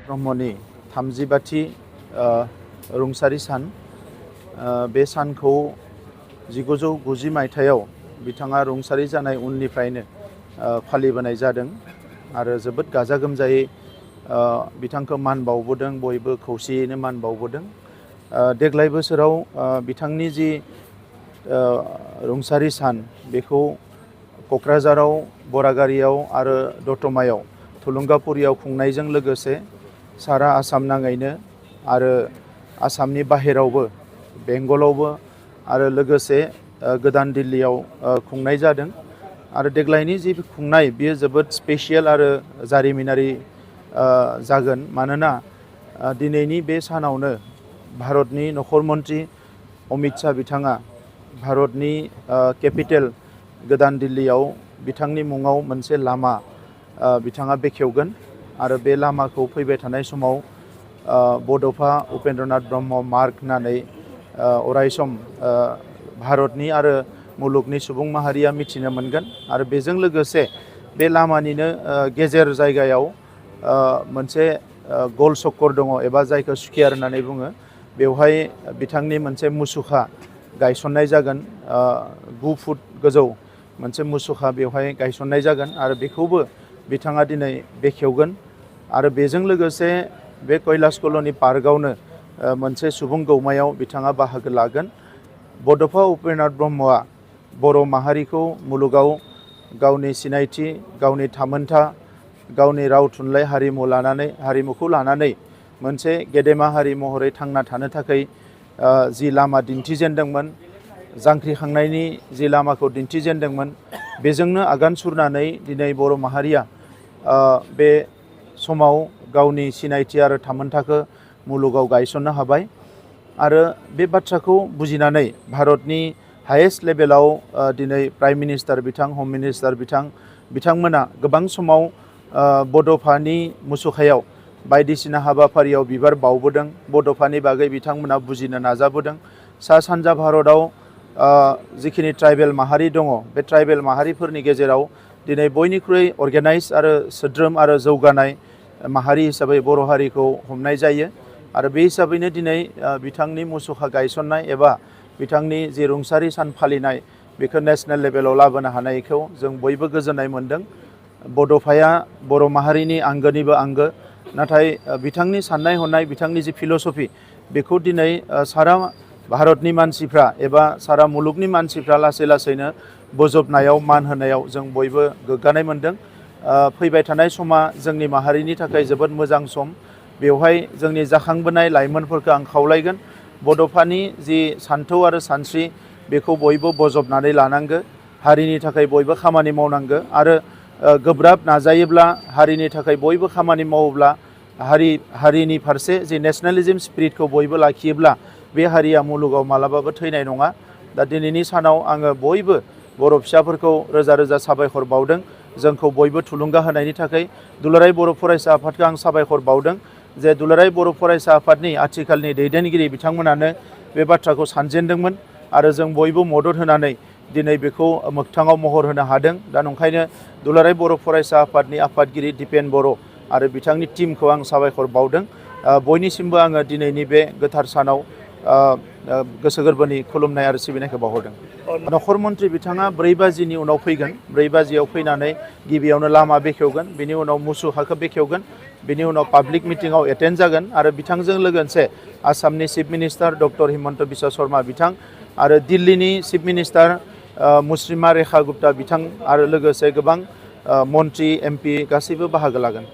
ब्रह्मनि 30बाथि रुंसारि सान बे सानखौ 1990 मायथाइयाव बिथाङा रुंसारि जानाय उननिफ्रायनो फालिबोनाय जादों आरो जोबोद गाजा गोमजायै बिथांखौ मान बावबोदों, बयबो खौसेयैनो मान बावबोदों। देग्लाय बोसोराव बिथांनि जि रुंसारि सान बेखौ क'क्राझाराव, बरागारियाव आरो दतमायाव थुलुंगापुरियाव खुंनायजों लोगोसे सारा आसाम नाङैनो आरो आसामनि बाहेरावबो बेंगलावबो आरो लोगोसे गोदान दिल्लीयाव खुंनाय जादों। आरो देग्लायनि जि खुंनाय बेयो जोबोद स्पेशियेल आरो जारिमिनारि जागोन, मानोना दिनैनि बे सानावनो भारतनि नखर मन्त्रि अमित शाह बिथाङा भारतनि केपिटेल गोदान दिल्लीयाव बिथांनि मुङाव मोनसे लामा बिथाङा बेखेवगोन आरो बे लामाखौ फैबाय थानाय समाव बड'फा उपेन्द्रनाथ ब्रह्म मार्ग होननानै अरायसम भारतनि आरो मुलुगनि सुबुं माहारिया मिथिनो मोनगोन। आरो बेजों लोगोसे बे लामानिनो गेजेर जायगायाव मोनसे गल चक्कर दङ एबा जायखौ स्कुवेर होननानै बुङो। बेवहाय बिथांनि मोनसे मुसुखा गायसननाय जागोन, 9 फुट गोजौ मोनसे मुसुखा बेवहाय गायसननाय जागोन आरो बेखौबो बिथाङा दिनै बेखेवगोन। आरो बेजों लोगोसे बे कैलाश कल'नि पार्कआवनो मोनसे सुबुं गौमायाव बिथाङा बाहागो लागोन। बड'फा उपेन्द्रनाथ ब्रह्मआ बर' माहारिखौ मुलुगाव गावनि सिनायथि, गावनि थामोनथा, गावनि राव थुनलाइ हारिमुखौ लानानै मोनसे गेदेमा हारि महरै थांना थानो थाखाय जि लामा दिन्थिजेनदोंमोन, जांख्रिखांनायनि जि लामाखौ दिन्थिजेनदोंमोन, बेजोंनो आगान सुरनानै दिनै बर' माहारिया बे समाव गावनि सिनायथि आरो थामोनथाखौ मुलुगाव गायसननो हाबाय। आरो बे बाथ्राखौ बुजिनानै भारतनि हायेस्ट लेभेलाव दिनै प्राइम मिनिस्टार बिथां, हम मिनिस्टार बिथांमोना गोबां समाव बड'फानि मुसुखायाव बायदिसिना हाबाफारियाव बिबार बावबोदों। बड'फानि बागै बिथांमोना बुजिनो नाजाबोदों। सा सानजा भारतआव जिखिनि ट्राइबेल माहारि दङ, बे ट्राइबेल माहारिफोरनि गेजेराव दिनै बयनिख्रुइ अर्गेनाइज आरो सोद्रोम आरो जौगानाय माहारि हिसाबै बर' हारिखौ हमनाय जायो। आरो बे हिसाबैनो दिनै बिथांनि मुसुखा गायसननाय एबा बिथांनि जि रुंसारि सान फालिनाय बेखौ नेशनेल लेभेलाव लाबोनो हानायखौ जों बयबो गोजोननाय मोनदों। बड'फाया बर' माहारिनि आंगोनिबो आंगो, नाथाय बिथांनि साननाय हनाय, बिथांनि जि फिल'सफि बेखौ दिनै सारा भारतनि मानसिफ्रा एबा सारा मुलुगनि मानसिफ्रा लासै लासैनो बोजबनायाव, मान होनायाव जों बयबो गोग्गानाय मोनदों। फैबाय थानाय समा जोंनि माहारिनि थाखाय जोबोद मोजां सम। बेवहाय जोंनि जाखांबोनाय लाइमोनफोरखौ आं खावलायगोन, बड'फानि जि सान्थौ आरो सानस्रि बेखौ बयबो बजबनानै लानांगो, हारिनि थाखाय बयबो खामानि मावनांगो। आरो गोब्राब नाजायोब्ला, हारिनि थाखाय बयबो खामानि मावोब्ला, हारिनि फारसे जि नेशनेलिज्म स्पिरिटखौ बयबो लाखियोब्ला बे हारिया मुलुगाव मालाबाबो थैनाय नङा। दा दिनैनि सानाव आङो बयबो बर' फिसाफोरखौ रोजा रोजा साबायखर बावदों, जोंखौ बयबो थुलुंगा होनायनि थाखाय। दुलाराय बर' फरायसा आफादखौ आं साबायखर बावदों जे दुलाराय बर' फरायसा आफादनि आथिखालनि दैदेनगिरि बिथांमोनानो बे बाथ्राखौ सानजेनदोंमोन आरो जों बयबो मदद होनानै दिनै बेखौ मोगथाङाव महर होनो हादों। दा नंखायनो दुलाराय बर' फरायसा आफादनि आफादगिरि दिपेन बर' आरो बिथांनि टिमखौ आं साबायखर बावदों। बयनिसिमबो आङो दिनैनि बे गोथार सानाव गोसो गोरबोनि खुलुमनाय आरो सिबिनायखौ बावहरदों। नखर मन्त्रि बिथाङा 4 बाजिनि उनाव फैगोन। 4 बाजियाव फैनानै गिबियावनो लामा बेखेवगोन, बिनि उनाव मुसुखाखौ बेखेवगोन, बिनि उनाव पाब्लिक मिटिङाव एटेन्ड जागोन आरो बिथांजों लोगोसे आसामनि chief minister doctor Himanta Biswa Sharma बिथां आरो दिल्लीनि चिफ मिनिस्टार मुस्रिमा रेखा गुप्ता बिथां आरो लोगोसे गोबां मन्त्रि, एमपि गासैबो बाहागो लागोन।